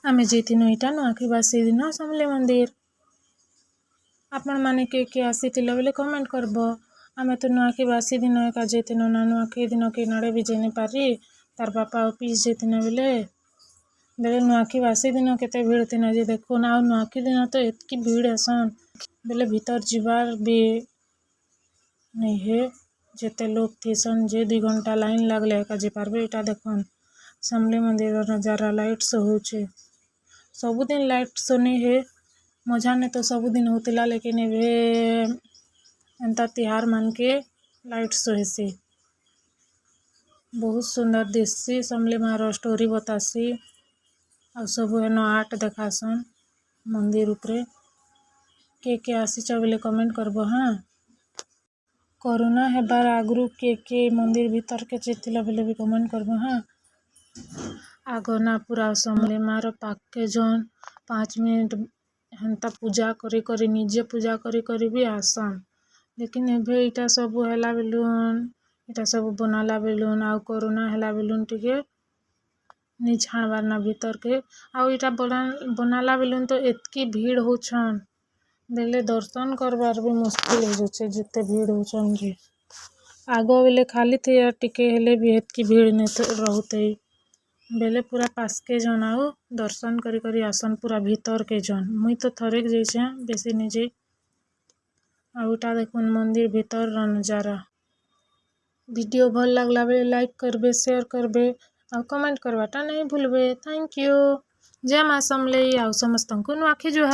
आमे जेतिनो इटा नुआखी बासी दिन समले मंदिर आपण माने के आसीतिला बेले कमेंट करबो। आमे तो नुआखी बासी दिन एका जेतिनो ना नुआखी दिन के नड़े भी जेने पारी तार बापा ऑफिस जेतिनो बेले नुआखी बासी दिन केते भीड़ थिना जे देखो ना नुआखी दिन तो एतकी भीड़ हसन बेले भीतर जीवार भी नहीं है जेते लोग थीसन जे 2 घंटा लाइन लागले एका जे पारबे इटा देखन समले मंदिर नजारा लाइट शो होचे सबुदिन लाइट शो नहीं है मजा ने तो सबुदिन होतिला लेकिन एबे एंता तिहार मान के लाइट शो हेसी बहुत सुंदर दिससी समले मारो स्टोरी बतासी और सब हेनो आर्ट देखासन मंदिर उपरे के आसीच बेले कमेंट करबो। हाँ कोरोना हेबार आगरू के मंदिर भीतर के जेतिला बेले भी कमेंट करबो। हाँ आगना पूरा समले मारो पाक के जन 5 मिनट हेंता पूजा करी निजे पूजा करी भी आसन लेकिन एबे इटा सब हेला बेलुन इटा सब बनाला बेलुन आ कोरोना हेला बेलुन टिके नी छाणबार ना भीतर के आ इटा बनाला बेलुन तो एतकी भीड़ होछन बेले दर्शन करबार भी मुश्किल हो जाचे जिते भीड़ होछन जे आगो बेले खाली थे यार टिके हेले भी एतकी भीड़ ने रहते बेले पूरा पास के जन आओ दर्शन करी आसन पूरा भीतर के जन मुई तो थरेक जैसे बेसी नहीं जे आउटा देखुन मंदिर भीतर नजारा वीडियो भल लागला बेले लाइक करबे शेयर करबे और कमेंट करवाटा नहीं भूलबे। थैंक यू जय मां समले आउ समस्त को नुआखी जुहार।